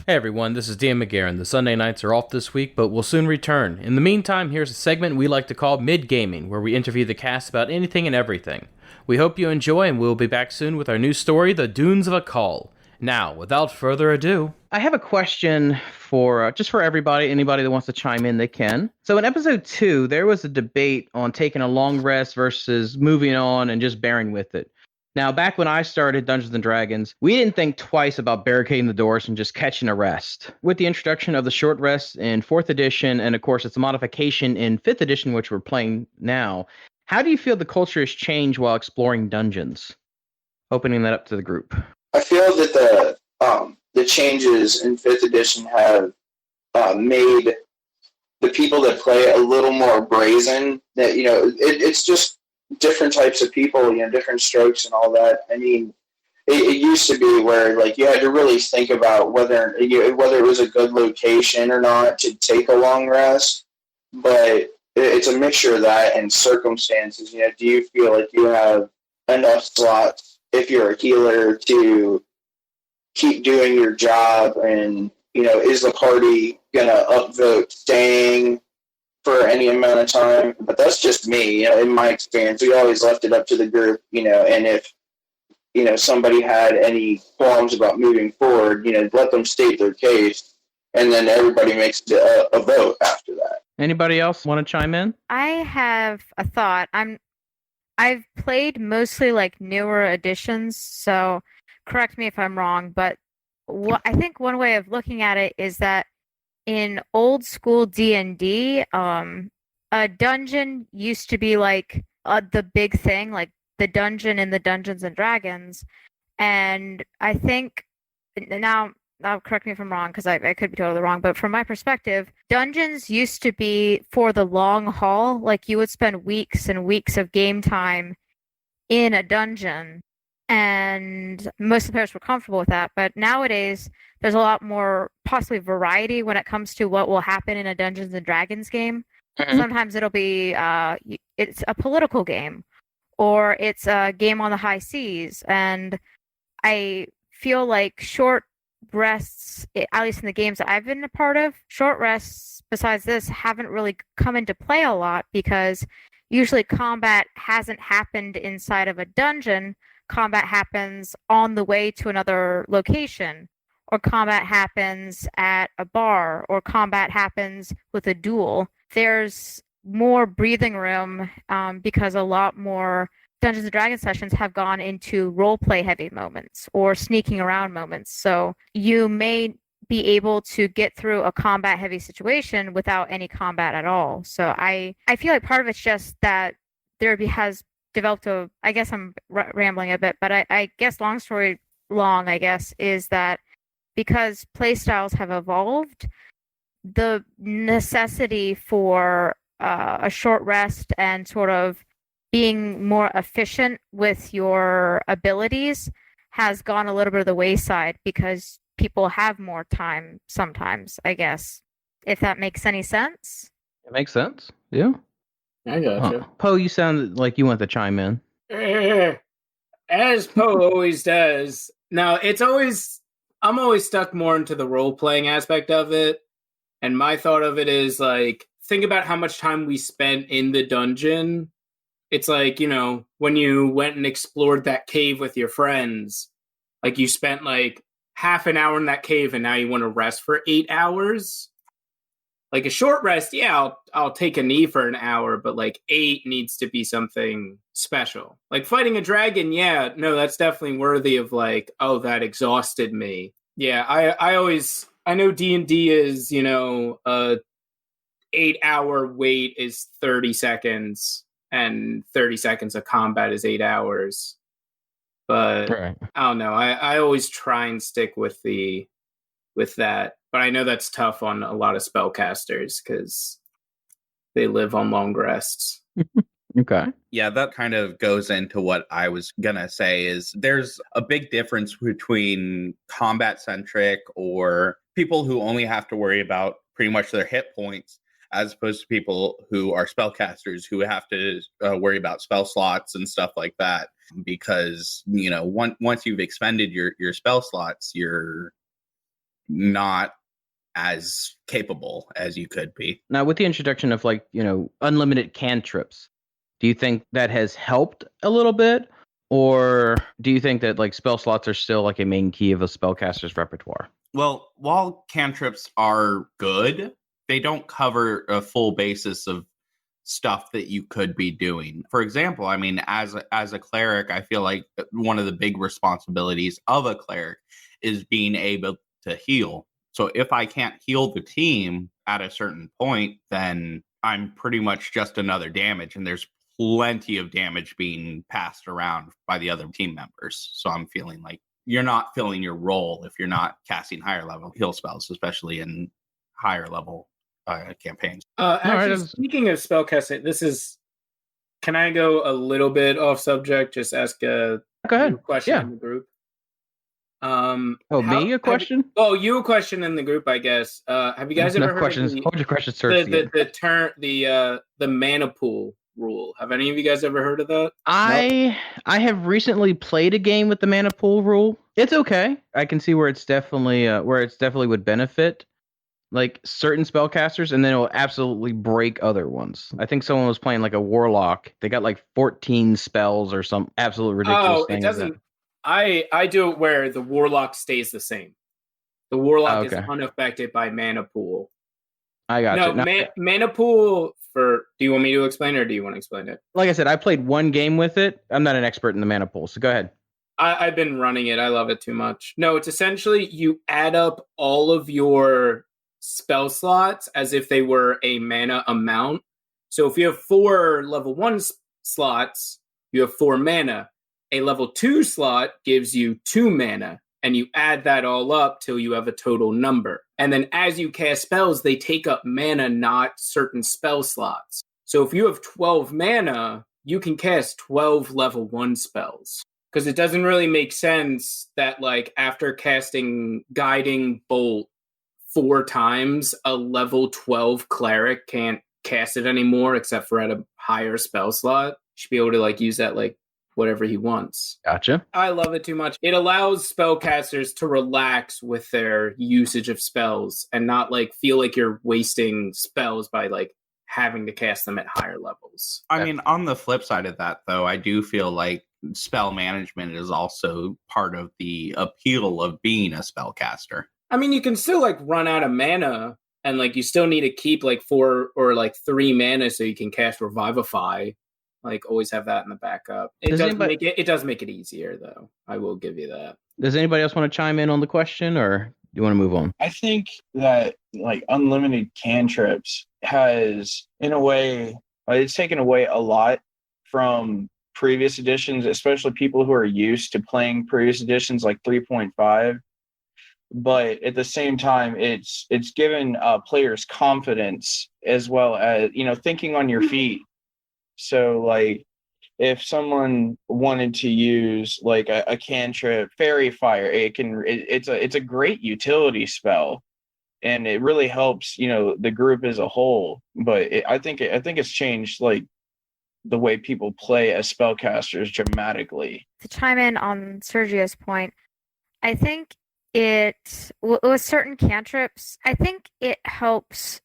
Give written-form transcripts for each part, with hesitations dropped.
Hey everyone, this is Dan Midgarin. The Sunday nights are off this week, but will soon return. In the meantime, here's a segment we like to call Midgaming, where we interview the cast about anything and everything. We hope you enjoy, and we'll be back soon with our new story, The Dunes of a Call. Now, without further ado, I have a question for just for everybody. Anybody that wants to chime in, they can. So in episode 2, there was a debate on taking a long rest versus moving on and just bearing with it. Now, back when I started Dungeons and Dragons, we didn't think twice about barricading the doors and just catching a rest. With the introduction of the short rest in 4th edition, and of course it's a modification in 5th edition, which we're playing now, how do you feel the culture has changed while exploring dungeons? Opening that up to the group. I feel that the changes in 5th edition have made the people that play a little more brazen. That it's just different types of people, different strokes and all that. I mean, it used to be where like you had to really think about whether it was a good location or not to take a long rest. But it's a mixture of that and circumstances. Do you feel like you have enough slots if you're a healer to keep doing your job, and is the party gonna upvote staying for any amount of time? But that's just me. In my experience, we always left it up to the group. And if somebody had any qualms about moving forward, let them state their case, and then everybody makes a vote after that. Anybody else want to chime in? I have a thought. I've played mostly like newer editions, so correct me if I'm wrong, but I think one way of looking at it is that in old school D&D, a dungeon used to be like the big thing, like the dungeon in the Dungeons and Dragons. And I think now correct me if I'm wrong, because I could be totally wrong, but from my perspective, dungeons used to be for the long haul. Like you would spend weeks and weeks of game time in a dungeon, and most of the players were comfortable with that. But nowadays, there's a lot more possibly variety when it comes to what will happen in a Dungeons and Dragons game. Mm-hmm. Sometimes it'll be it's a political game, or it's a game on the high seas, and I feel like short rests, at least in the games that I've been a part of, short rests besides this haven't really come into play a lot, because usually combat hasn't happened inside of a dungeon. Combat happens on the way to another location, or combat happens at a bar, or combat happens with a duel. There's more breathing room because a lot more Dungeons and Dragons sessions have gone into roleplay heavy moments or sneaking around moments. So you may be able to get through a combat heavy situation without any combat at all. So I feel like part of it's just that there has developed I guess I'm rambling a bit, but I guess long story long, I guess, is that because playstyles have evolved, the necessity for a short rest and sort of being more efficient with your abilities has gone a little bit of the wayside, because people have more time sometimes, I guess, if that makes any sense. It makes sense. Yeah. I gotcha. Poe, you sound like you want to chime in. As Poe always does. Now, I'm always stuck more into the role-playing aspect of it. And my thought of it is, like, think about how much time we spent in the dungeon. It's like, when you went and explored that cave with your friends, like you spent like half an hour in that cave and now you want to rest for 8 hours. Like a short rest, yeah, I'll take a knee for an hour, but like 8 needs to be something special. Like fighting a dragon, yeah, no, that's definitely worthy of like, oh, that exhausted me. Yeah, I know D&D is, a 8-hour wait is 30 seconds. And 30 seconds of combat is 8 hours. But right. I don't know. I always try and stick with that. But I know that's tough on a lot of spellcasters because they live on long rests. Okay. Yeah, that kind of goes into what I was going to say is there's a big difference between combat-centric or people who only have to worry about pretty much their hit points, as opposed to people who are spellcasters who have to worry about spell slots and stuff like that. Because, once you've expended your spell slots, you're not as capable as you could be. Now, with the introduction of unlimited cantrips, do you think that has helped a little bit? Or do you think that spell slots are still a main key of a spellcaster's repertoire? Well, while cantrips are good, they don't cover a full basis of stuff that you could be doing. For example, I mean, as a cleric, I feel like one of the big responsibilities of a cleric is being able to heal. So if I can't heal the team at a certain point, then I'm pretty much just another damage, and there's plenty of damage being passed around by the other team members. So I'm feeling like you're not filling your role if you're not casting higher level heal spells, especially in higher level campaigns. Actually, speaking of spellcasting, can I go a little bit off subject? Just ask a question in the group. Me a question? You a question in the group, I guess. Have you guys ever heard questions? of Hold your questions, sir. the mana pool rule? Have any of you guys ever heard of that? I have recently played a game with the mana pool rule. It's okay. I can see where it's definitely would benefit certain spellcasters, and then it will absolutely break other ones. I think someone was playing a warlock. They got 14 spells or some absolute ridiculous thing. It doesn't. I do it where the warlock stays the same. The warlock is unaffected by mana pool. I got you. Mana pool do you want me to explain it, or do you want to explain it? Like I said, I played one game with it. I'm not an expert in the mana pool, so go ahead. I've been running it. I love it too much. No, it's essentially you add up all of your spell slots as if they were a mana amount. So if you have 4 level 1 slots, you have 4 mana. A level 2 slot gives you 2 mana, and you add that all up till you have a total number. And then as you cast spells, they take up mana, not certain spell slots. So if you have 12 mana, you can cast 12 level 1 spells. Because it doesn't really make sense that after casting Guiding Bolt 4 times, a level 12 cleric can't cast it anymore except for at a higher spell slot. You should be able to use that whatever he wants. Gotcha. I love it too much. It allows spellcasters to relax with their usage of spells and not feel like you're wasting spells by having to cast them at higher levels. I mean, on the flip side of that, though, I do feel like spell management is also part of the appeal of being a spellcaster. I mean, you can still run out of mana, and you still need to keep 4 or 3 mana so you can cast Revivify. Always have that in the backup. It does make it easier, though. I will give you that. Does anybody else want to chime in on the question, or do you want to move on? I think that unlimited cantrips has, in a way, it's taken away a lot from previous editions, especially people who are used to playing previous editions like 3.5. But at the same time, it's given players confidence as well as thinking on your feet. So if someone wanted to use a cantrip Fairy Fire, it's a great utility spell, and it really helps the group as a whole. But I think it's changed the way people play as spellcasters dramatically. To chime in on Sergio's point, I think with certain cantrips, I think it helps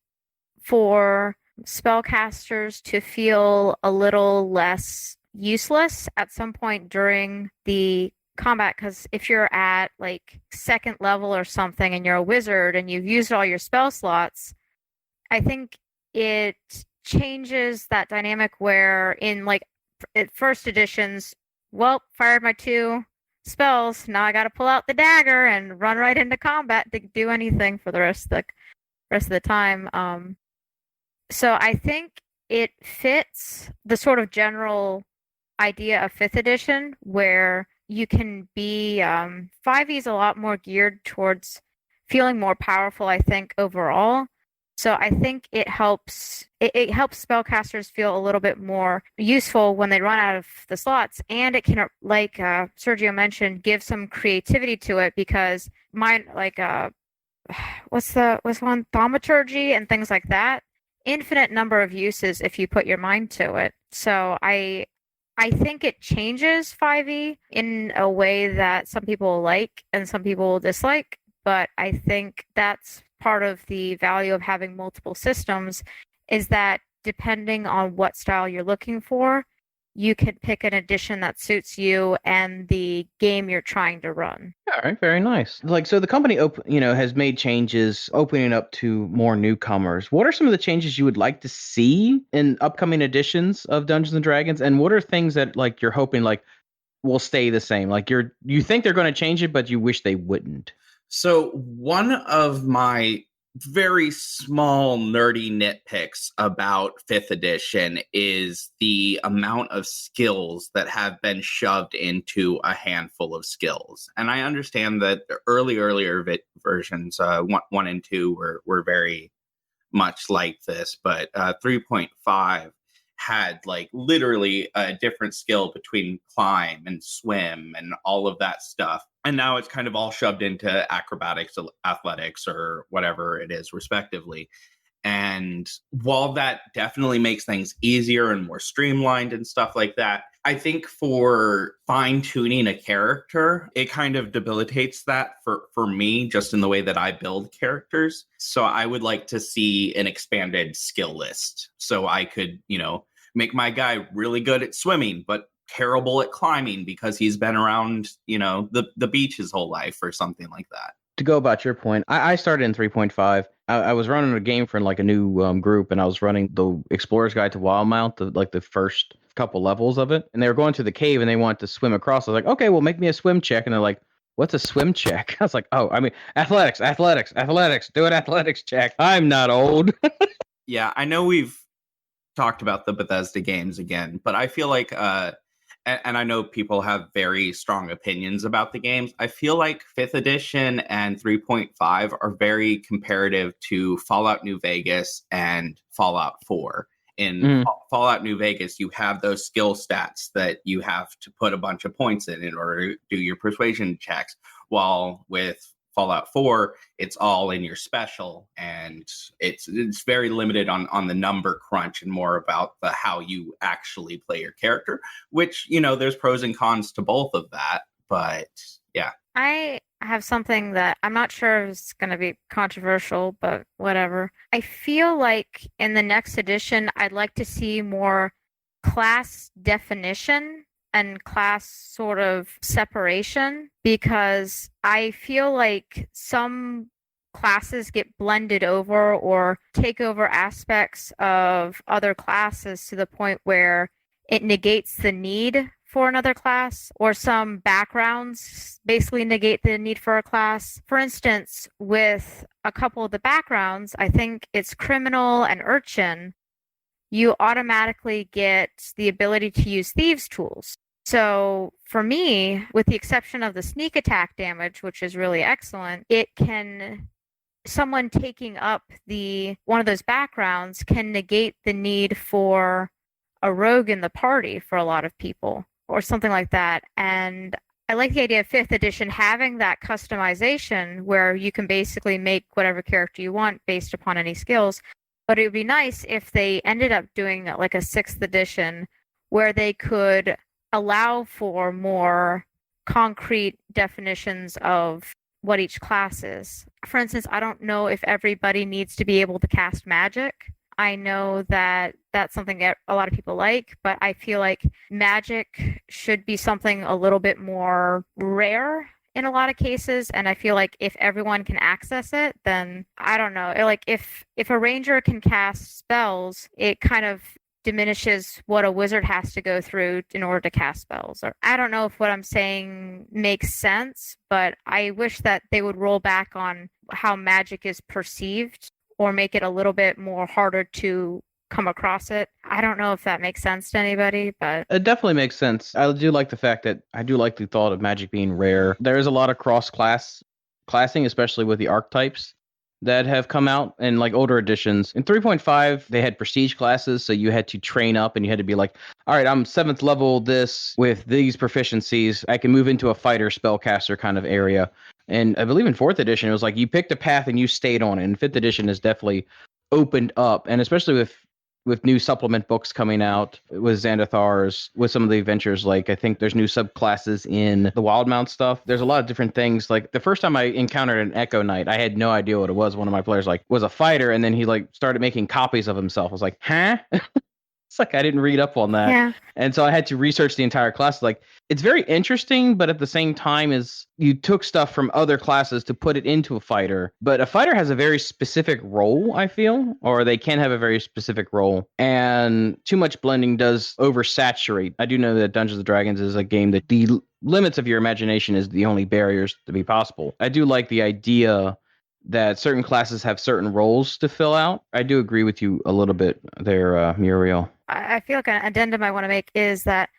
for spellcasters to feel a little less useless at some point during the combat, because if you're at 2nd level or something and you're a wizard and you've used all your spell slots, I think it changes that dynamic where in first editions, fired my 2 spells, now I got to pull out the dagger and run right into combat to do anything for the rest of the time. So I think it fits the sort of general idea of 5th edition, where you can be 5e is a lot more geared towards feeling more powerful, I think, overall. So I think it helps spellcasters feel a little bit more useful when they run out of the slots, and it can, Sergio mentioned, give some creativity to it, because mine what's one, thaumaturgy and things like that. Infinite number of uses if you put your mind to it. So I think it changes 5e in a way that some people like and some people dislike, but I think that's part of the value of having multiple systems, is that depending on what style you're looking for, you can pick an edition that suits you and the game you're trying to run. All right, very nice. Like, so the company, has made changes, opening up to more newcomers. What are some of the changes you would like to see in upcoming editions of Dungeons and Dragons? And what are things that like you're hoping like will stay the same? Like you think they're going to change it, but you wish they wouldn't. So one of my very small nerdy nitpicks about 5th edition is the amount of skills that have been shoved into a handful of skills. And I understand that the earlier versions, 1 and 2 were very much like this, but 3.5 had like literally a different skill between climb and swim and all of that stuff. And now it's kind of all shoved into acrobatics, athletics, or whatever it is, respectively. And while that definitely makes things easier and more streamlined and stuff like that, I think for fine-tuning a character, it kind of debilitates that for me, just in the way that I build characters. So I would like to see an expanded skill list. So I could, make my guy really good at swimming, but terrible at climbing because he's been around, the beach his whole life or something like that. To go about your point, I started in 3.5. I was running a game for like a new group, and I was running the Explorer's Guide to Wildmount, the first couple levels of it. And they were going to the cave, and they wanted to swim across. I was like, okay, well, make me a swim check. And they're like, what's a swim check? I was like, athletics. Do an athletics check. I'm not old. Yeah, I know we've talked about the Bethesda games again, but I feel like and I know people have very strong opinions about the games. I feel like 5th edition and 3.5 are very comparative to Fallout New Vegas and Fallout 4. In Fallout New Vegas, you have those skill stats that you have to put a bunch of points in order to do your persuasion checks, while with Fallout 4, it's all in your special, and it's very limited on the number crunch and more about the how you actually play your character, which, there's pros and cons to both of that, but yeah. I have something that I'm not sure if it's going to be controversial, but whatever. I feel like in the next edition, I'd like to see more class definition and class sort of separation, because I feel like some classes get blended over or take over aspects of other classes to the point where it negates the need for another class, or some backgrounds basically negate the need for a class. For instance, with a couple of the backgrounds, I think it's criminal and urchin, you automatically get the ability to use thieves' tools. So for me, with the exception of the sneak attack damage, which is really excellent, someone taking up one of those backgrounds can negate the need for a rogue in the party for a lot of people, or something like that. And I like the idea of 5th edition having that customization where you can basically make whatever character you want based upon any skills. But it would be nice if they ended up doing like a 6th edition where they could allow for more concrete definitions of what each class is. For instance, I don't know if everybody needs to be able to cast magic. I know that that's something that a lot of people like, but I feel like magic should be something a little bit more rare in a lot of cases. And I feel like if everyone can access it, then I don't know. Like if a ranger can cast spells, it kind of diminishes what a wizard has to go through in order to cast spells. Or I don't know if what I'm saying makes sense, but I wish that they would roll back on how magic is perceived, or make it a little bit more harder to come across it. I don't know if that makes sense to anybody, but it definitely makes sense. I do like the fact that I do like the thought of magic being rare. There is a lot of classing, especially with the archetypes that have come out in like older editions. In 3.5, they had prestige classes, so you had to train up and you had to be like, all right, I'm 7th level this with these proficiencies. I can move into a fighter spellcaster kind of area. And I believe in 4th edition, it was like you picked a path and you stayed on it. And 5th edition has definitely opened up. And especially with with new supplement books coming out with Xanathar's, with some of the adventures, like I think there's new subclasses in the Wildmount stuff. There's a lot of different things. Like the first time I encountered an Echo Knight, I had no idea what it was. One of my players like was a fighter, and then he like started making copies of himself. I was like, huh? It's like I didn't read up on that. Yeah. And so I had to research the entire class. Like, it's very interesting, but at the same time is you took stuff from other classes to put it into a fighter. But a fighter has a very specific role, I feel, or they can have a very specific role. And too much blending does oversaturate. I do know that Dungeons and Dragons is a game that the limits of your imagination is the only barriers to be possible. I do like the idea that certain classes have certain roles to fill out. I do agree with you a little bit there, Muriel. I feel like an addendum I want to make is that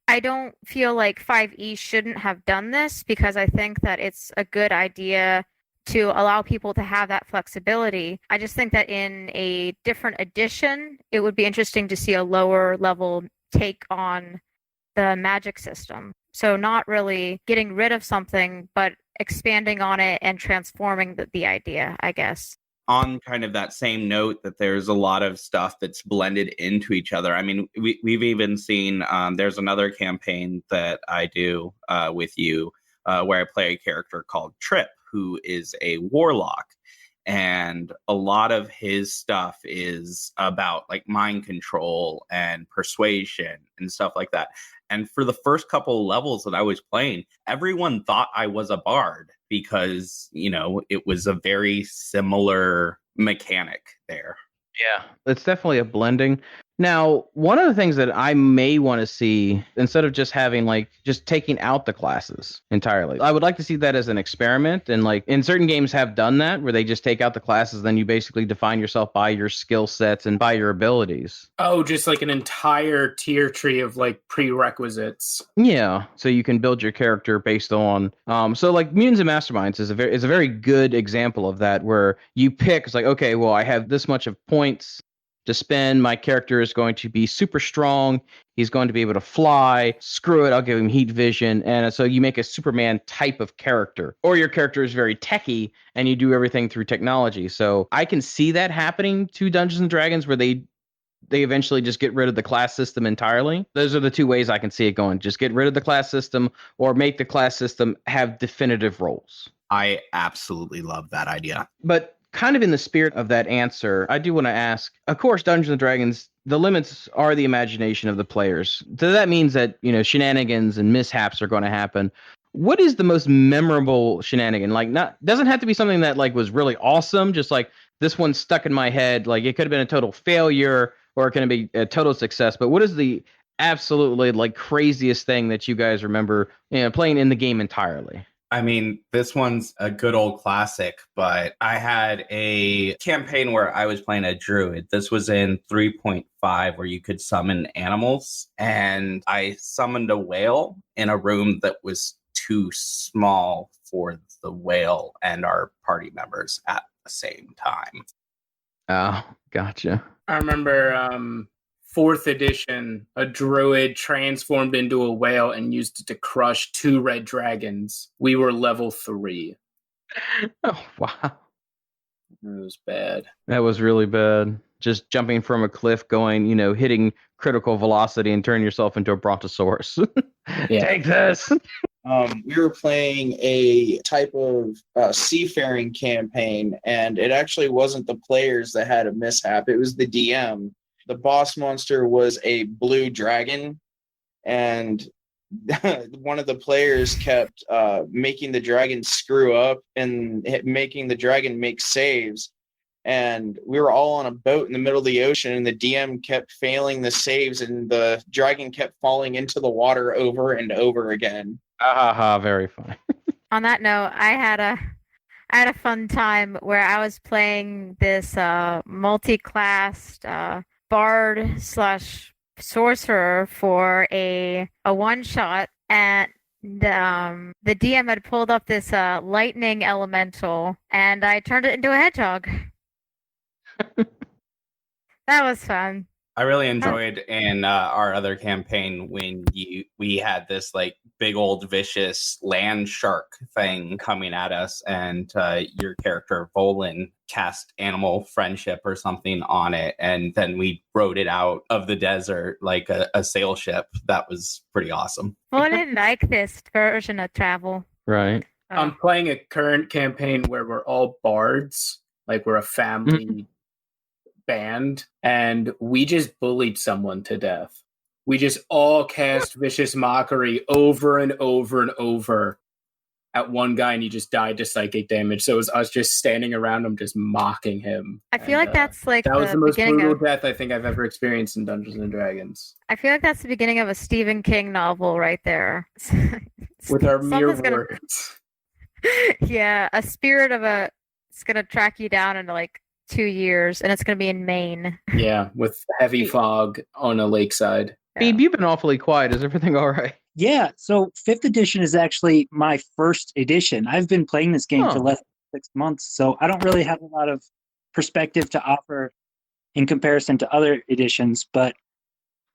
I don't feel like 5e shouldn't have done this, because I think that it's a good idea to allow people to have that flexibility. I just think that in a different edition, it would be interesting to see a lower level take on the magic system. So not really getting rid of something, but expanding on it and transforming the idea, I guess. On kind of that same note, that there's a lot of stuff that's blended into each other. I mean, we've even seen, there's another campaign that I do with you where I play a character called Trip, who is a warlock. And a lot of his stuff is about like mind control and persuasion and stuff like that. And for the first couple of levels that I was playing, everyone thought I was a bard because, you know, it was a very similar mechanic there. Yeah, it's definitely a blending. Now, one of the things that I may want to see, instead of just having like just taking out the classes entirely, I would like to see that as an experiment. And like in certain games have done that where they just take out the classes, then you basically define yourself by your skill sets and by your abilities. Oh, just like an entire tier tree of like prerequisites. Yeah, so you can build your character based on so like Mutants and Masterminds is a very good example of that, where you pick, it's like, okay, well, I have this much of points to spend. My character is going to be super strong. He's going to be able to fly. Screw it, I'll give him heat vision. And so you make a Superman type of character. Or your character is very techy and you do everything through technology. So I can see that happening to Dungeons and Dragons, where they eventually just get rid of the class system entirely. Those are the two ways I can see it going. Just get rid of the class system or make the class system have definitive roles. I absolutely love that idea. But kind of in the spirit of that answer, I do want to ask, of course, Dungeons and Dragons, the limits are the imagination of the players. So that means that, you know, shenanigans and mishaps are going to happen. What is the most memorable shenanigan? Like, not doesn't have to be something that like was really awesome, just like this one stuck in my head. Like it could have been a total failure or it could be a total success. But what is the absolutely like craziest thing that you guys remember, you know, playing in the game entirely? I mean, this one's a good old classic, but I had a campaign where I was playing a druid. This was in 3.5 where you could summon animals, and I summoned a whale in a room that was too small for the whale and our party members at the same time. Oh, gotcha. I remember 4th edition, a druid transformed into a whale and used it to crush 2 red dragons. We were level 3. Oh, wow. It was bad. That was really bad. Just jumping from a cliff, going, you know, hitting critical velocity and turning yourself into a brontosaurus. Yeah. Take this. We were playing a type of seafaring campaign, and it actually wasn't the players that had a mishap. It was the DM. The boss monster was a blue dragon, and one of the players kept making the dragon screw up and making the dragon make saves. And we were all on a boat in the middle of the ocean, and the DM kept failing the saves, and the dragon kept falling into the water over and over again. Very funny. On that note, I had a fun time where I was playing this multi-classed bard / sorcerer for a one-shot, and the DM had pulled up this lightning elemental, and I turned it into a hedgehog. That was fun. I really enjoyed in our other campaign when we had this like big old vicious land shark thing coming at us, and your character Volan cast animal friendship or something on it, and then we rode it out of the desert like a sail ship. That was pretty awesome. Well, I didn't like this version of travel. Right. I'm playing a current campaign where we're all bards, like we're a family band, and we just bullied someone to death. We just all cast vicious mockery over and over and over at one guy, and he just died to psychic damage. So it was us just standing around him, just mocking him. I feel like that's like that was the most beginning brutal of. death I think I've ever experienced in Dungeons and Dragons. I feel like that's the beginning of a Stephen King novel right there. With our mere Someone's gonna- words. Yeah, a spirit of a. It's gonna track you down in like 2 years, and it's gonna be in Maine. Yeah, with heavy fog on a lakeside. Beeb, you've been awfully quiet. Is everything all right? Yeah, so 5th edition is actually my first edition. I've been playing this game for less than 6 months, so I don't really have a lot of perspective to offer in comparison to other editions, but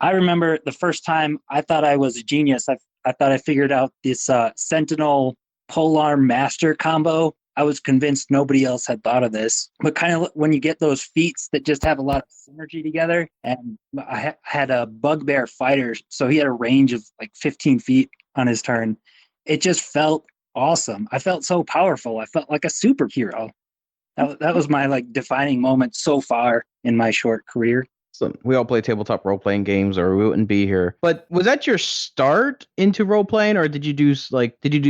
I remember the first time I thought I was a genius. I thought I figured out this Sentinel Polearm Master combo. I was convinced nobody else had thought of this. But kind of when you get those feats that just have a lot of synergy together, and I had a Bugbear fighter, so he had a range of like 15 feet on his turn. It just felt awesome. I felt so powerful. I felt like a superhero. That was my like defining moment so far in my short career. So we all play tabletop role-playing games, or we wouldn't be here. But was that your start into role-playing, or did you do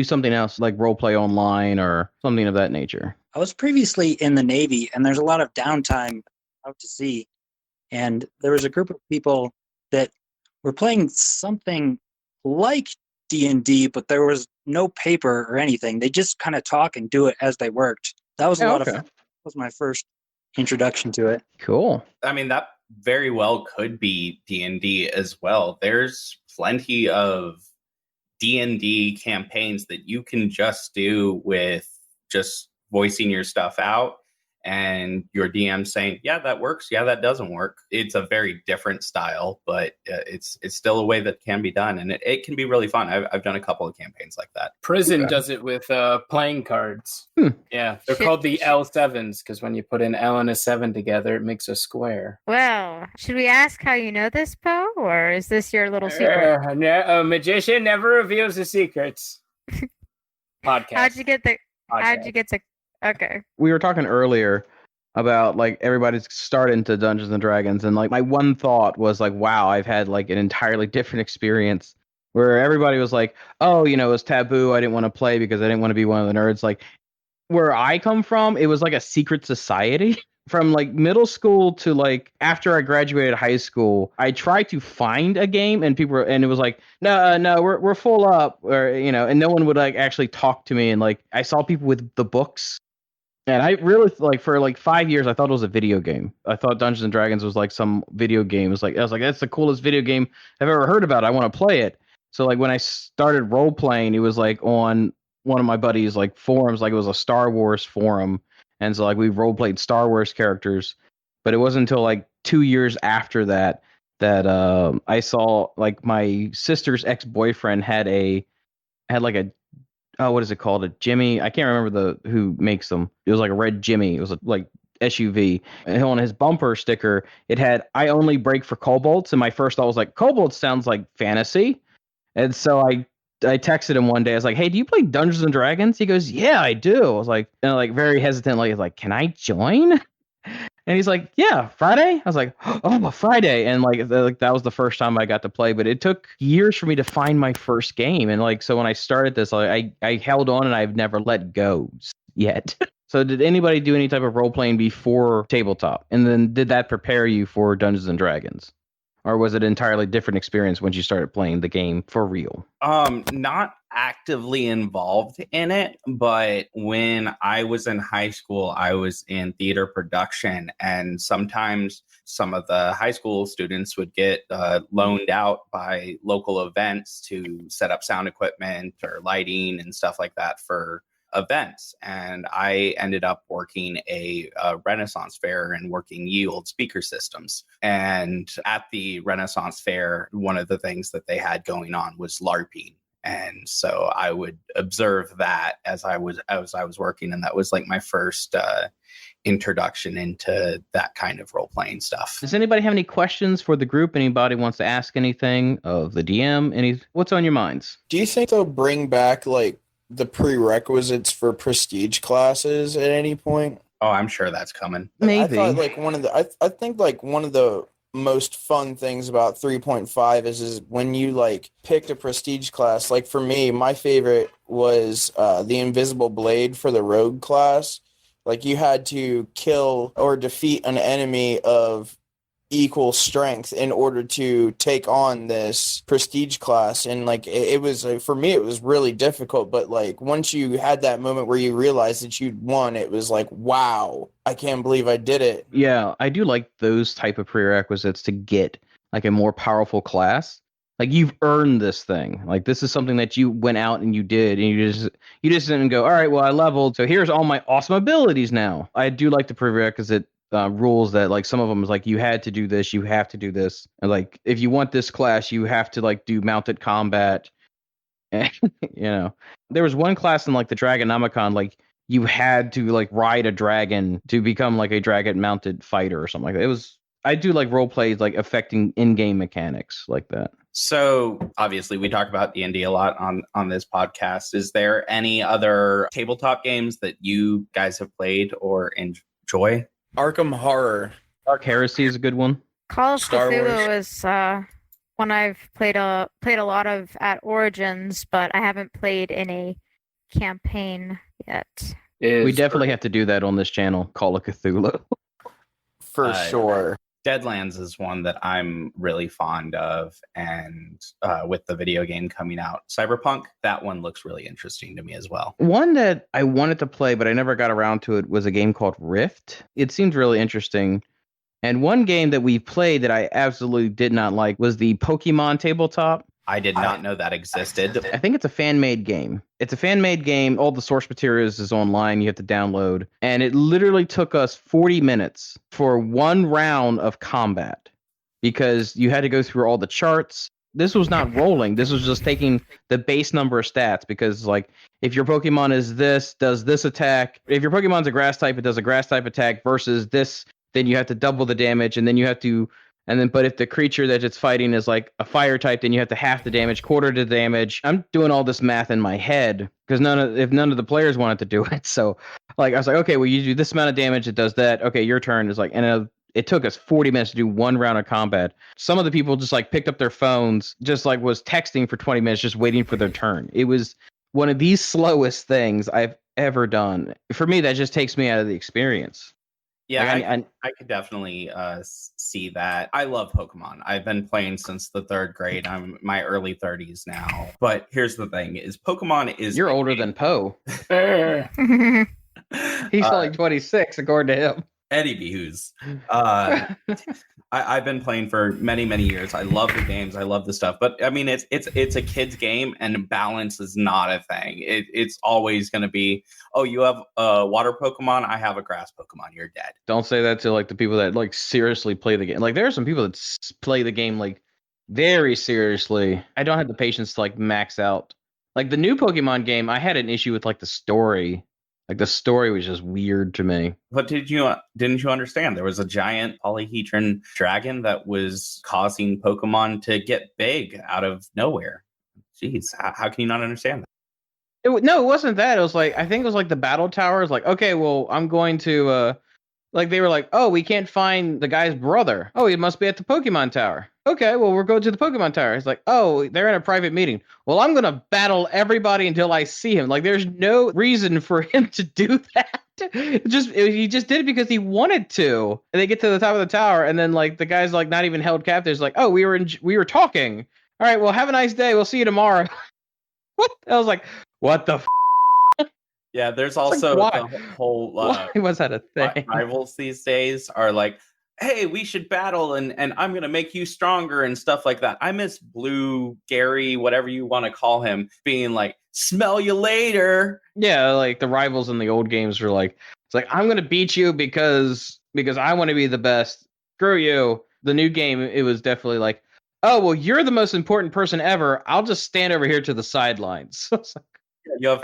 something else like role-play online or something of that nature? I was previously in the Navy, and there's a lot of downtime out to sea. And there was a group of people that were playing something like D&D, but there was no paper or anything. They just kind of talk and do it as they worked. That was a lot of fun. That was my first introduction to it. Cool. I mean, that very well could be D&D as well. There's plenty of D&D campaigns that you can just do with just voicing your stuff out and your DM saying, yeah, that works. Yeah, that doesn't work. It's a very different style, but it's still a way that can be done. And it can be really fun. I've done a couple of campaigns like that. Prison does it with playing cards. Yeah, they're called the L7s because when you put an L and a 7 together, it makes a square. Well, should we ask how you know this, Poe, or is this your little secret? No, a magician never reveals his secrets. Podcast. How'd you get the? Okay. We were talking earlier about like everybody's starting to Dungeons and Dragons, and like my one thought was like, wow, I've had like an entirely different experience where everybody was like, oh, it was taboo. I didn't want to play because I didn't want to be one of the nerds. Like where I come from, it was like a secret society. From like middle school to like after I graduated high school, I tried to find a game, and and it was like, no, we're full up, or and no one would like actually talk to me. And like I saw people with the books. And I really like for like 5 years, I thought it was a video game. I thought Dungeons and Dragons was like some video game. I was like, that's the coolest video game I've ever heard about. I want to play it. So like when I started role playing, it was like on one of my buddies' like forums, like it was a Star Wars forum, and so like we role played Star Wars characters. But it wasn't until like 2 years after that I saw like my sister's ex-boyfriend had like a. Oh, what is it called? A Jimmy? I can't remember who makes them. It was like a red Jimmy. It was like SUV. And on his bumper sticker, it had "I only break for kobolds." And my first thought was like, kobolds sounds like fantasy. And so I texted him one day. I was like, hey, do you play Dungeons and Dragons? He goes, yeah, I do. I was like, and like very hesitantly, like, can I join? And he's like, yeah, Friday? I was like, oh, Friday. And like that was the first time I got to play, but it took years for me to find my first game. And like, so when I started this, I held on and I've never let go yet. So did anybody do any type of role playing before tabletop? And then did that prepare you for Dungeons and Dragons? Or was it an entirely different experience once you started playing the game for real? Not actively involved in it, but when I was in high school, I was in theater production, and sometimes some of the high school students would get loaned out by local events to set up sound equipment or lighting and stuff like that for events, and I ended up working a Renaissance fair and working yield speaker systems. And at the Renaissance fair, one of the things that they had going on was LARPing. And so I would observe that as I was working, and that was like my first introduction into that kind of role-playing stuff. Does anybody have any questions for the group? Anybody wants to ask anything of the DM? What's on your minds? Do you think they'll bring back like the prerequisites for prestige classes at any point? Oh, I'm sure that's coming. Maybe. I thought like I think like one of the most fun things about 3.5 is when you like picked a prestige class. Like for me, my favorite was the Invisible Blade for the Rogue class. Like you had to kill or defeat an enemy of equal strength in order to take on this prestige class. And like it was for me, it was really difficult. But like once you had that moment where you realized that you'd won, it was like, wow, I can't believe I did it. Yeah, I do like those type of prerequisites to get like a more powerful class. Like you've earned this thing. Like this is something that you went out and you did, and you just didn't go, all right, well I leveled, so here's all my awesome abilities now. I do like the prerequisite rules that like some of them is like you had to do this, you have to do this, and like if you want this class, you have to like do mounted combat. And there was one class in like the Dragonomicon, like you had to like ride a dragon to become like a dragon mounted fighter or something like that. I do like role plays like affecting in-game mechanics like that. So obviously we talk about D&D a lot on this podcast. Is there any other tabletop games that you guys have played or enjoy? Arkham Horror. Dark Heresy is a good one. Call of Star Cthulhu Wars. is one I've played a lot of at Origins, but I haven't played in a campaign yet. We definitely have to do that on this channel, Call of Cthulhu. For sure. Deadlands is one that I'm really fond of, and with the video game coming out, Cyberpunk, that one looks really interesting to me as well. One that I wanted to play, but I never got around to it, was a game called Rift. It seemed really interesting. And one game that we played that I absolutely did not like was the Pokemon tabletop. I did not know that existed. I think it's a fan-made game. It's a fan-made game. All the source materials is online. You have to download. And it literally took us 40 minutes for one round of combat because you had to go through all the charts. This was not rolling. This was just taking the base number of stats because, like, if your Pokemon is this, does this attack. If your Pokemon's a grass type, it does a grass type attack versus this. Then you have to double the damage, and then you have to... but if the creature that it's fighting is like a fire type, then you have to half the damage, quarter the damage. I'm doing all this math in my head because none of the players wanted to do it. So like I was like, okay, well you do this amount of damage, it does that. Okay, your turn is like, and it took us 40 minutes to do one round of combat. Some of the people just like picked up their phones, just like was texting for 20 minutes, just waiting for their turn. It was one of the slowest things I've ever done. For me, that just takes me out of the experience. Yeah, like, I could definitely see that. I love Pokemon. I've been playing since the 3rd grade. I'm in my early 30s now. But here's the thing: is Pokemon is you're older than Poe. Mhm. He's like 26, according to him. Eddie Behoos. I've been playing for many, many years. I love the games. I love the stuff. But I mean, it's a kid's game, and balance is not a thing. It's always going to be, oh, you have a water Pokemon, I have a grass Pokemon, you're dead. Don't say that to like the people that like seriously play the game. Like there are some people that play the game like very seriously. I don't have the patience to like max out. Like the new Pokemon game, I had an issue with like the story. Like the story was just weird to me. But didn't you understand? There was a giant polyhedron dragon that was causing Pokemon to get big out of nowhere. Jeez, how can you not understand that? No, it wasn't that. It was like, I think it was like the battle tower. It's like, okay, well, I'm going to, like they were like, oh, we can't find the guy's brother. Oh, he must be at the Pokemon Tower. Okay, well, we'll go to the Pokemon Tower. It's like, oh, they're in a private meeting. Well, I'm going to battle everybody until I see him. Like, there's no reason for him to do that. He just did it because he wanted to. And they get to the top of the tower, and then, like, the guy's, like, not even held captive. It's like, oh, we were talking. All right, well, have a nice day. We'll see you tomorrow. What? I was like, what the Yeah, there's also like, the whole why was that a thing? rivals these days are like, hey, we should battle and I'm going to make you stronger and stuff like that. I miss Blue, Gary, whatever you want to call him, being like, smell you later. Yeah, like the rivals in the old games were like, it's like, I'm going to beat you because I want to be the best. Screw you. The new game, it was definitely like, oh, well, you're the most important person ever. I'll just stand over here to the sidelines. You have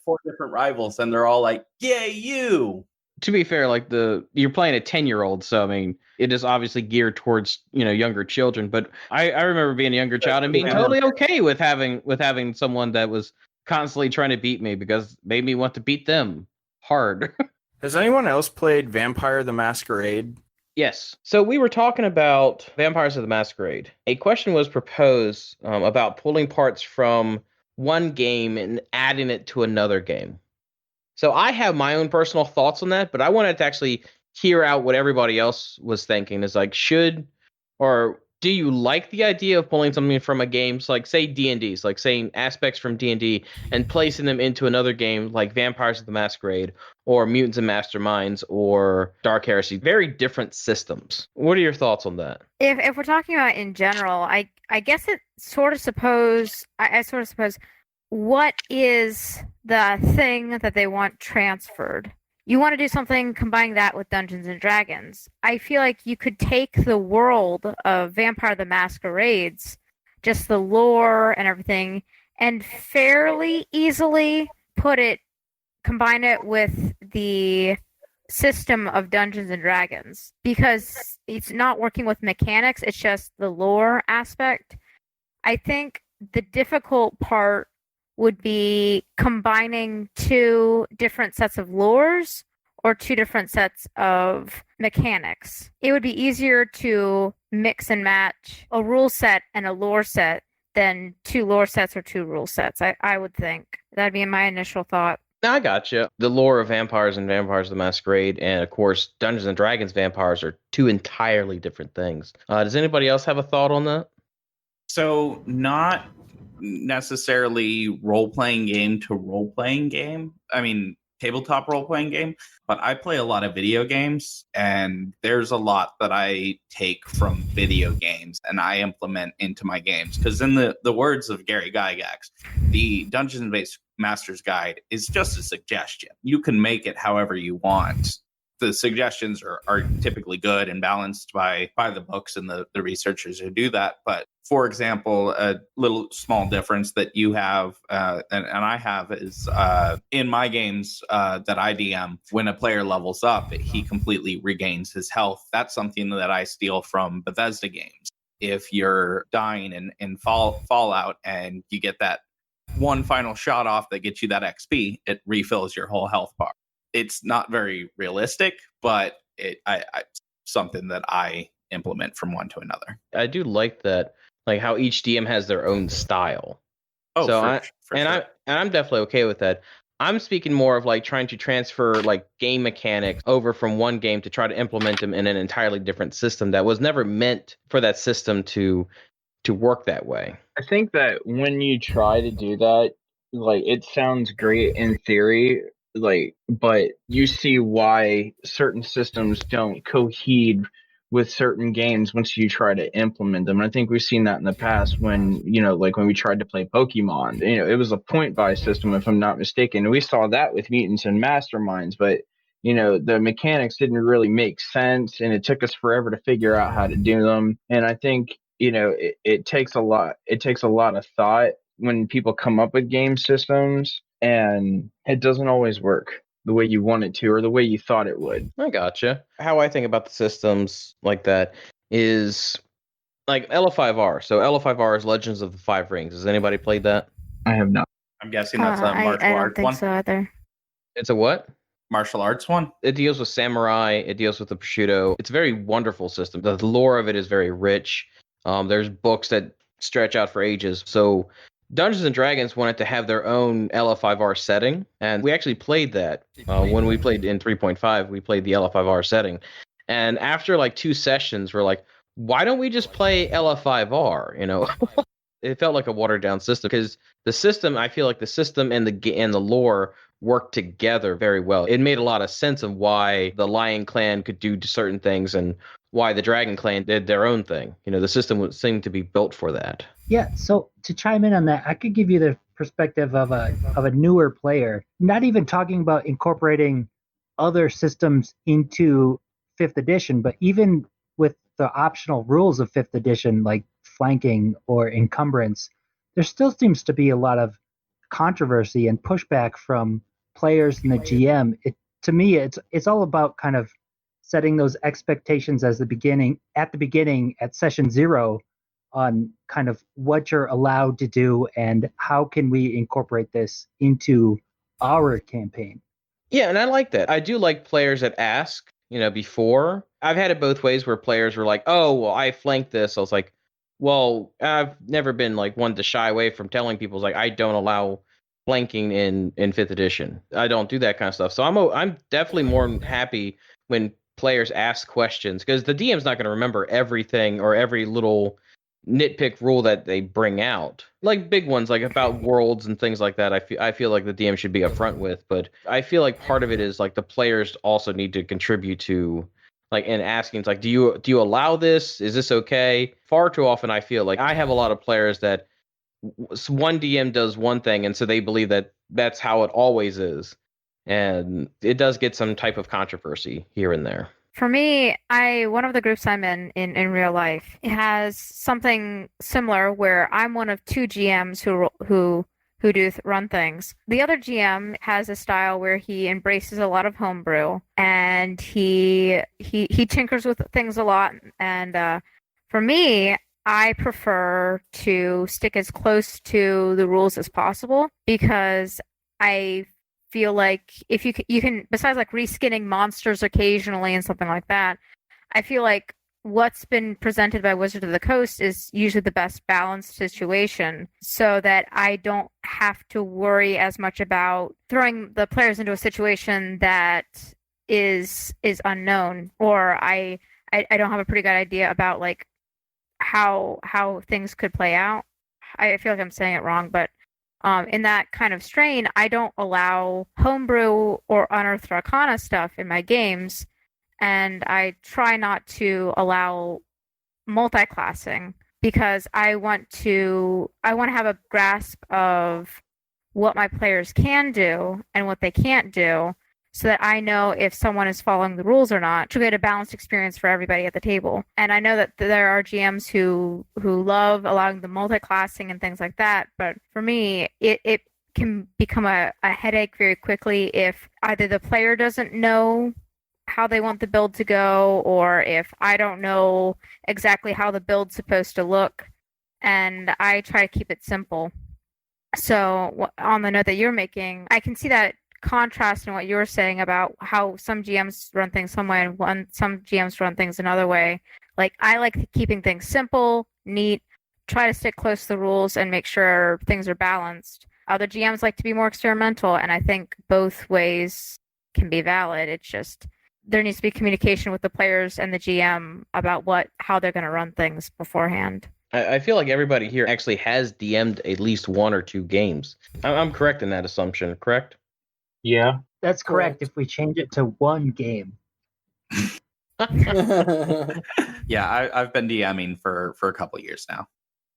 four different rivals, and they're all like, "Yay, you!" To be fair, like you're playing a 10-year-old, so I mean, it is obviously geared towards younger children. But I remember being a younger child and being totally okay with having someone that was constantly trying to beat me because it made me want to beat them hard. Has anyone else played Vampire the Masquerade? Yes. So we were talking about Vampires of the Masquerade. A question was proposed about pulling parts from one game and adding it to another game. So I have my own personal thoughts on that, but I wanted to actually hear out what everybody else was thinking. Is like, do you like the idea of pulling something from a game, so like say D&D's, like saying aspects from D&D and placing them into another game like Vampires of the Masquerade or Mutants and Masterminds or Dark Heresy? Very different systems. What are your thoughts on that? If we're talking about in general, I guess it sort of suppose what is the thing that they want transferred? You want to do something combining that with Dungeons and Dragons. I feel like you could take the world of Vampire the Masquerades, just the lore and everything, and fairly easily combine it with the system of Dungeons and Dragons. Because it's not working with mechanics, it's just the lore aspect. I think the difficult part would be combining two different sets of lores or two different sets of mechanics. It would be easier to mix and match a rule set and a lore set than two lore sets or two rule sets, I would think. That'd be my initial thought. I gotcha. The lore of Vampires and Vampires of the Masquerade, and of course, Dungeons and Dragons vampires are two entirely different things. Does anybody else have a thought on that? So, not necessarily role-playing game to role-playing game. I mean, tabletop role-playing game, but I play a lot of video games, and there's a lot that I take from video games and I implement into my games. Because in the words of Gary Gygax, the Dungeons Master's Guide is just a suggestion. You can make it however you want. The suggestions are typically good and balanced by the books and the researchers who do that. But for example, a little small difference that you have and I have is in my games that I DM, when a player levels up, he completely regains his health. That's something that I steal from Bethesda games. If you're dying in Fallout and you get that one final shot off that gets you that XP, it refills your whole health bar. It's not very realistic, but it's something that I implement from one to another. I do like that, like how each DM has their own style. Oh, so sure. I'm definitely okay with that. I'm speaking more of like trying to transfer like game mechanics over from one game to try to implement them in an entirely different system that was never meant for that system to work that way. I think that when you try to do that, like it sounds great in theory, but you see why certain systems don't cohere with certain games once you try to implement them. And I think we've seen that in the past when when we tried to play Pokemon, it was a point buy system, if I'm not mistaken. And we saw that with Mutants and Masterminds, but the mechanics didn't really make sense, and it took us forever to figure out how to do them. And I think it takes a lot of thought when people come up with game systems, and it doesn't always work the way you want it to or the way you thought it would. I gotcha. How I think about the systems like that is like LF5R. So LF5R is Legends of the Five Rings. Has anybody played that? I have not. I'm guessing that's a martial I don't arts think one. so either. It's a what? Martial arts one. It deals with samurai. It deals with the prosciutto. It's a very wonderful system. The lore of it is very rich. There's books that stretch out for ages. So Dungeons and Dragons wanted to have their own LF5R setting, and we actually played that. When we played in 3.5, we played the LF5R setting. And after like 2 sessions, we're like, why don't we just play LF5R? It felt like a watered down system because the system, I feel like the system and the lore worked together very well. It made a lot of sense of why the Lion Clan could do certain things and why the Dragon Clan did their own thing. The system would seem to be built for that. Yeah, so to chime in on that, I could give you the perspective of a newer player, not even talking about incorporating other systems into 5th edition, but even with the optional rules of 5th edition, like flanking or encumbrance, there still seems to be a lot of controversy and pushback from players and the GM. To me, it's all about kind of setting those expectations at the beginning at session 0 on kind of what you're allowed to do and how can we incorporate this into our campaign. Yeah, and I like that. I do like players that ask, before. I've had it both ways where players were like, oh, well, I flanked this. I was like, well, I've never been like one to shy away from telling people like I don't allow flanking in 5th edition. I don't do that kind of stuff. So I'm definitely more happy when players ask questions, because the DM's not going to remember everything or every little nitpick rule that they bring out, like big ones like about worlds and things like that. I feel like the DM should be upfront with, but I feel like part of it is like the players also need to contribute to, like, in asking, like, do you allow this? Is this okay? Far too often I feel like I have a lot of players that one DM does one thing and so they believe that that's how it always is, and it does get some type of controversy here and there. For me, one of the groups I'm in real life has something similar where I'm one of 2 GMs who run things. The other GM has a style where he embraces a lot of homebrew and he tinkers with things a lot. And for me, I prefer to stick as close to the rules as possible, because I feel like if you can, besides like reskinning monsters occasionally and something like that, I feel like what's been presented by Wizard of the Coast is usually the best balanced situation, so that I don't have to worry as much about throwing the players into a situation that is unknown, or I don't have a pretty good idea about like how things could play out. I feel like I'm saying it wrong, but in that kind of strain, I don't allow homebrew or unearthed arcana stuff in my games, and I try not to allow multi-classing, because I want to have a grasp of what my players can do and what they can't do, so that I know if someone is following the rules or not, to get a balanced experience for everybody at the table. And I know that there are GMs who love allowing the multi-classing and things like that, but for me, it can become a headache very quickly if either the player doesn't know how they want the build to go, or if I don't know exactly how the build's supposed to look, and I try to keep it simple. So on the note that you're making, I can see that contrast in what you were saying about how some GMs run things some way and some GMs run things another way. Like, I like keeping things simple, neat, try to stick close to the rules and make sure things are balanced. Other GMs like to be more experimental, and I think both ways can be valid. It's just there needs to be communication with the players and the GM about how they're going to run things beforehand. I feel like everybody here actually has DM'd at least 1 or 2 games. I'm correct in that assumption, correct? Yeah. That's correct if we change it to 1 game. Yeah, I've been DMing for a couple years now.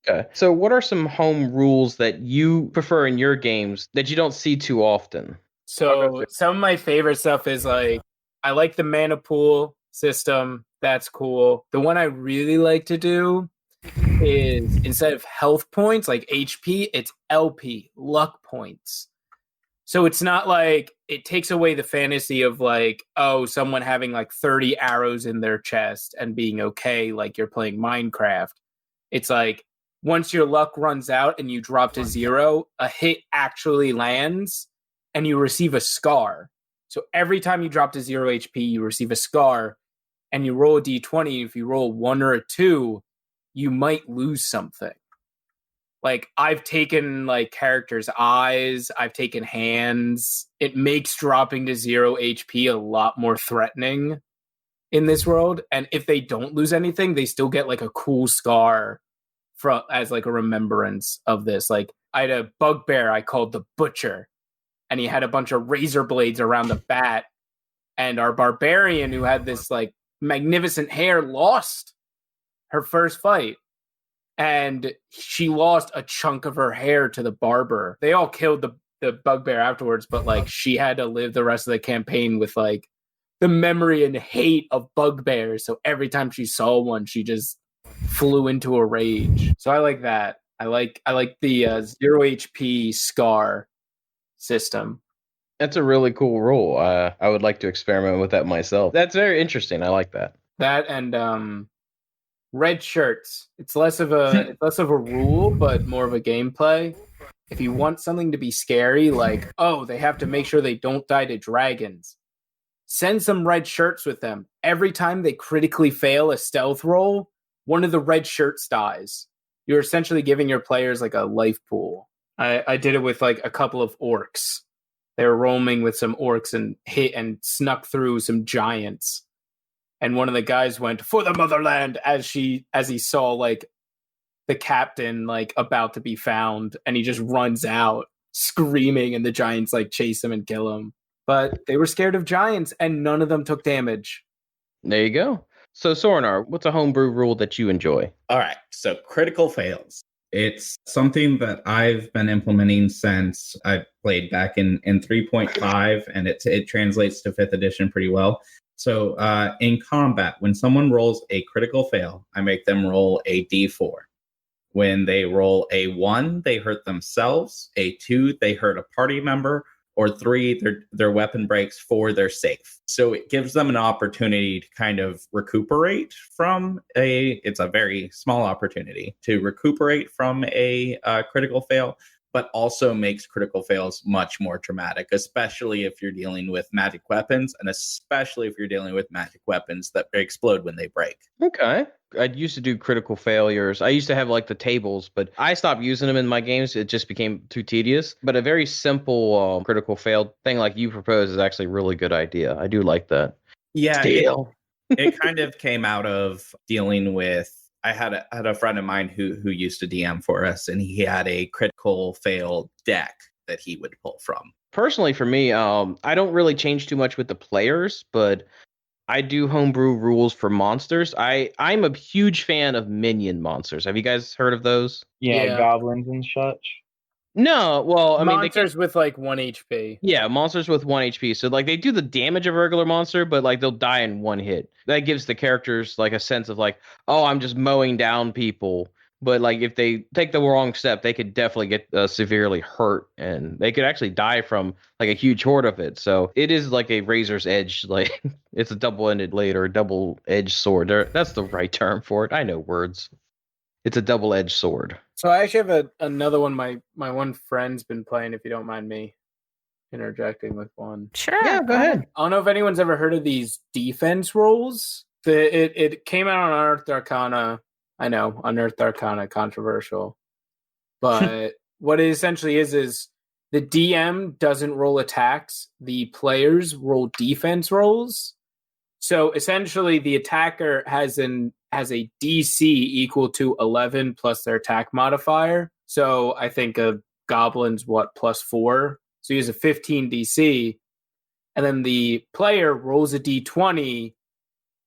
Okay. So what are some home rules that you prefer in your games that you don't see too often? So some of my favorite stuff is like, I like the mana pool system. That's cool. The one I really like to do is, instead of health points like HP, it's LP, luck points. So it's not like, it takes away the fantasy of like, oh, someone having like 30 arrows in their chest and being okay like you're playing Minecraft. It's like, once your luck runs out and you drop to 0, a hit actually lands and you receive a scar. So every time you drop to 0 HP, you receive a scar, and you roll a d20. If you roll a 1 or a 2, you might lose something. Like, I've taken like characters' eyes, I've taken hands. It makes dropping to 0 HP a lot more threatening in this world. And if they don't lose anything, they still get like a cool scar as like a remembrance of this. Like, I had a bugbear I called the Butcher, and he had a bunch of razor blades around the bat. And our barbarian, who had this like Magnificent Hair lost her first fight, and she lost a chunk of her hair to the barber. They all killed the bugbear afterwards, but like she had to live the rest of the campaign with like the memory and hate of bugbears. So every time she saw one, she just flew into a rage. So I like that. I like the 0 HP scar system. That's a really cool rule. I would like to experiment with that myself. That's very interesting. I like that. That and red shirts. It's less of a rule, but more of a gameplay. If you want something to be scary, like, oh, they have to make sure they don't die to dragons, send some red shirts with them. Every time they critically fail a stealth roll, one of the red shirts dies. You're essentially giving your players like a life pool. I did it with like a couple of orcs. They were roaming with some orcs and hit and snuck through some giants. And one of the guys went for the motherland as he saw like the captain like about to be found, and he just runs out screaming, and the giants like chase him and kill him. But they were scared of giants, and none of them took damage. There you go. So Sorinar, what's a homebrew rule that you enjoy? All right, so critical fails. It's something that I've been implementing since I played back in 3.5, and it translates to 5th edition pretty well. So in combat, when someone rolls a critical fail, I make them roll a d4. When they roll a 1, they hurt themselves. A 2, they hurt a party member. Or 3, their weapon breaks. 4, they're safe. So it gives them an opportunity to kind of recuperate from it's a very small opportunity to recuperate from a critical fail, but also makes critical fails much more traumatic, especially if you're dealing with magic weapons, and especially if you're dealing with magic weapons that explode when they break. Okay. I used to do critical failures. I used to have like the tables, but I stopped using them in my games. It just became too tedious. But a very simple critical fail thing like you propose is actually a really good idea. I do like that. Yeah, it kind of came out of dealing with, I had a friend of mine who used to DM for us, and he had a critical fail deck that he would pull from. Personally, for me, I don't really change too much with the players, but I do homebrew rules for monsters. I'm a huge fan of minion monsters. Have you guys heard of those? Yeah. Goblins and such. No, well, I mean, monsters with like 1 HP. Yeah, monsters with 1 HP. So like they do the damage of a regular monster, but like they'll die in one hit. That gives the characters like a sense of like, oh, I'm just mowing down people. But like if they take the wrong step, they could definitely get severely hurt, and they could actually die from like a huge horde of it. So it is like a razor's edge, like it's a double-ended blade or a double-edged sword. That's the right term for it. I know words. It's a double-edged sword. So I actually have another one. My one friend's been playing. If you don't mind me interjecting with one. Sure. Yeah, go ahead. I don't know if anyone's ever heard of these defense rolls. It came out on Unearthed Arcana. I know, Unearthed Arcana, controversial. But what it essentially is the DM doesn't roll attacks. The players roll defense rolls. So essentially the attacker has a DC equal to 11 plus their attack modifier. So I think a goblin's +4. So he has a 15 DC. And then the player rolls a D20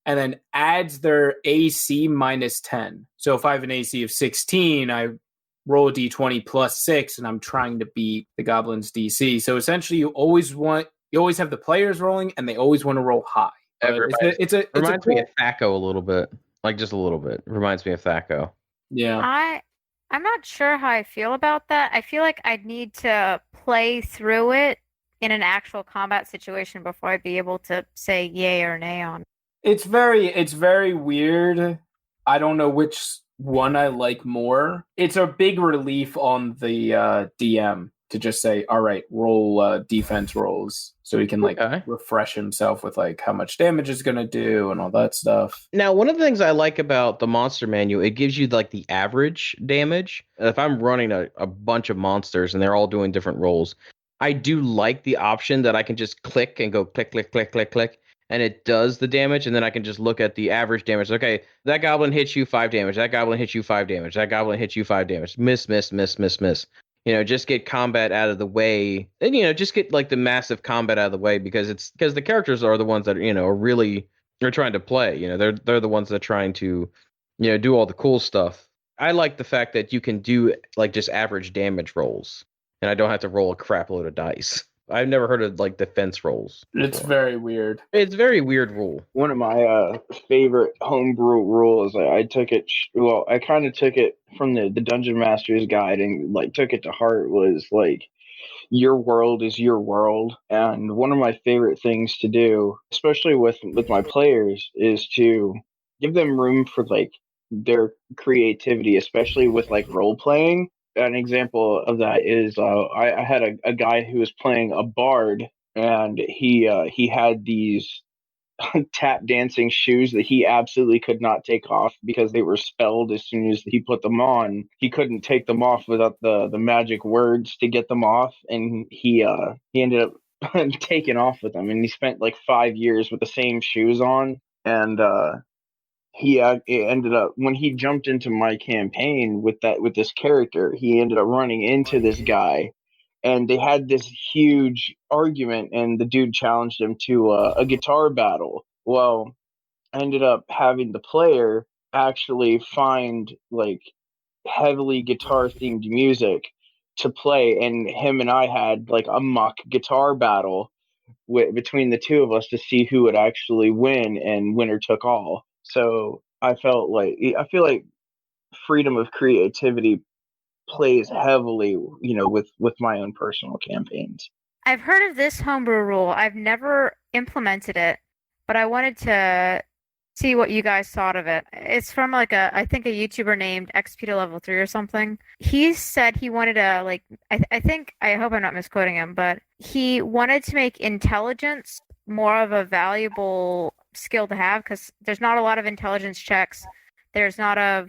and then adds their AC -10. So if I have an AC of 16, I roll a D20 +6, and I'm trying to beat the goblin's DC. So essentially, you always have the players rolling, and they always want to roll high. It reminds me of Thaco a little bit, like just a little bit. It reminds me of Thaco. Yeah. I'm not sure how I feel about that. I feel like I'd need to play through it in an actual combat situation before I'd be able to say yay or nay on it. It's very weird. I don't know which one I like more. It's a big relief on the DM to just say, all right, roll defense rolls, so he can refresh himself with like how much damage it's going to do and all that stuff. Now, one of the things I like about the monster manual, it gives you like the average damage. If I'm running a bunch of monsters and they're all doing different rolls, I do like the option that I can just click and go click, click, click, click, click, and it does the damage, and then I can just look at the average damage. Okay, that goblin hits you 5 damage. That goblin hits you 5 damage. That goblin hits you 5 damage. Miss, miss, miss, miss, miss. Just get combat out of the way, and just get like the massive combat out of the way because the characters are the ones that are really They're trying to play. They're the ones that are trying to, do all the cool stuff. I like the fact that you can do like just average damage rolls, and I don't have to roll a crap load of dice. I've never heard of like defense rolls. It's very weird. It's a very weird rule. One of my favorite homebrew rules, I took it. Well, I kind of took it from the Dungeon Master's Guide and like took it to heart. Was like, your world is your world, and one of my favorite things to do, especially with my players, is to give them room for like their creativity, especially with like role playing. An example of that is I had a guy who was playing a bard, and he had these tap dancing shoes that he absolutely could not take off because they were spelled as soon as he put them on. He couldn't take them off without the magic words to get them off, and he ended up taking off with them, and he spent like 5 years with the same shoes on. And he ended up, when he jumped into my campaign with this character, he ended up running into this guy, and they had this huge argument, and the dude challenged him to a guitar battle. Well, I ended up having the player actually find like heavily guitar themed music to play, and him and I had like a mock guitar battle between the two of us to see who would actually win, and winner took all. So I feel like freedom of creativity plays heavily, with my own personal campaigns. I've heard of this homebrew rule. I've never implemented it, but I wanted to see what you guys thought of it. It's from like I think a YouTuber named XP to Level 3 or something. He said he wanted to I hope I'm not misquoting him, but he wanted to make intelligence more of a valuable skill to have, because there's not a lot of intelligence checks. There's not a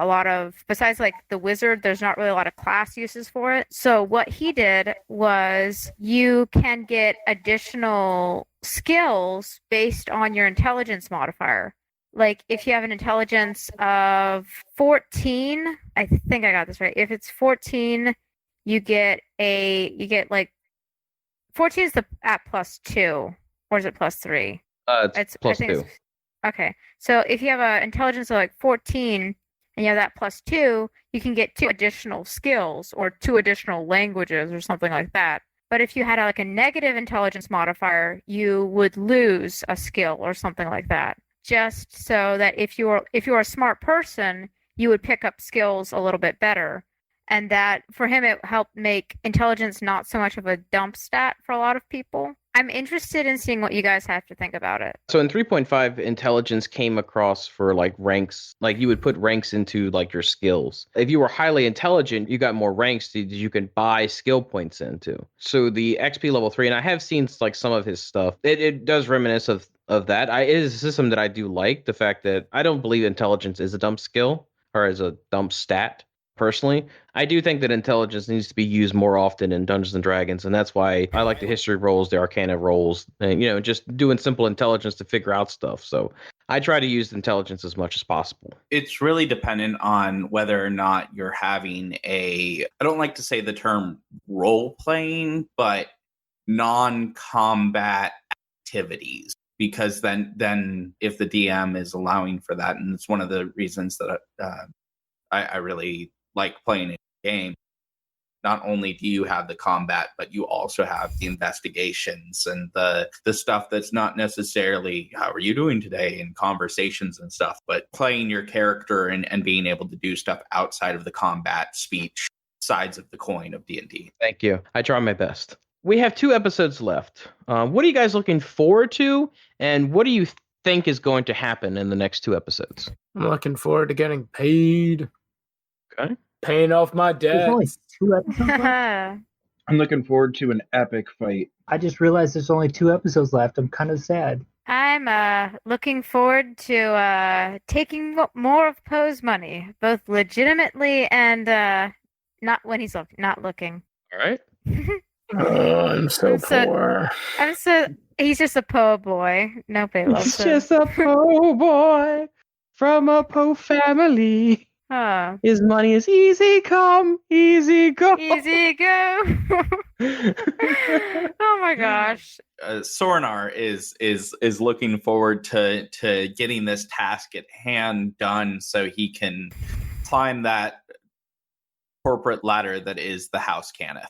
lot of, besides like the wizard, there's not really a lot of class uses for it. So what he did was you can get additional skills based on your intelligence modifier. Like if you have an intelligence of 14, I think I got this right. If it's 14, you get like 14 is at +2, or is it +3? It's +2. Okay, so if you have an intelligence of like 14 and you have that +2, you can get 2 additional skills or 2 additional languages or something like that. But if you had like a negative intelligence modifier, you would lose a skill or something like that. Just so that if you're a smart person, you would pick up skills a little bit better. And that for him, it helped make intelligence not so much of a dump stat for a lot of people. I'm interested in seeing what you guys have to think about it. So in 3.5, intelligence came across for like ranks. Like you would put ranks into like your skills. If you were highly intelligent, you got more ranks that you can buy skill points into. So the XP level 3, and I have seen like some of his stuff. It does reminisce of that. It is a system that I do like. The fact that I don't believe intelligence is a dump skill or as a dump stat. Personally, I do think that intelligence needs to be used more often in Dungeons and Dragons, and that's why I like the history rolls, the arcana rolls, and just doing simple intelligence to figure out stuff. So I try to use intelligence as much as possible. It's really dependent on whether or not you're having I don't like to say the term role playing, but non-combat activities. Because then if the DM is allowing for that, and it's one of the reasons that I really like playing a game. Not only do you have the combat, but you also have the investigations and the stuff that's not necessarily how are you doing today and conversations and stuff, but playing your character and being able to do stuff outside of the combat speech sides of the coin of D&D. Thank you. I try my best. We have 2 episodes left. What are you guys looking forward to, and what do you think is going to happen in the next 2 episodes? I'm looking forward to getting paid. Okay. Paying off my There's only debts. 2 episodes left? I'm looking forward to an epic fight. I just realized there's only 2 episodes left. I'm kind of sad. I'm looking forward to taking more of Poe's money, both legitimately and not when he's not looking. All right. Oh, I'm so poor. He's just a Poe boy. Nobody loves He's him. just a Poe boy from a Poe family. His money is easy come, easy go. Easy go. Oh my gosh. Sornar is looking forward to getting this task at hand done so he can climb that corporate ladder that is the House Cannith.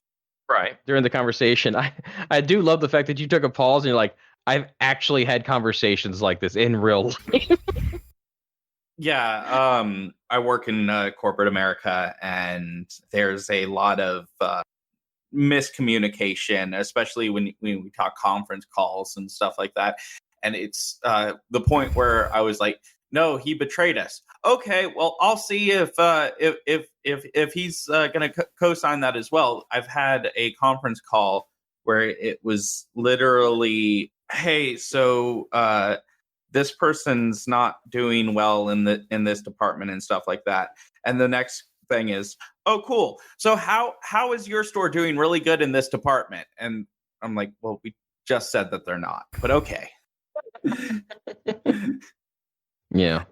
Right. During the conversation, I do love the fact that you took a pause and you're like, I've actually had conversations like this in real life. Yeah, I work in corporate America, and there's a lot of miscommunication, especially when we talk conference calls and stuff like that. And it's the point where I was like, "No, he betrayed us." Okay, well, I'll see if he's going to co-sign that as well. I've had a conference call where it was literally, "Hey, so this person's not doing well in this department and stuff like that." And the next thing is, "Oh, cool. So how is your store doing really good in this department?" And I'm like, "Well, we just said that they're not, but okay." Yeah.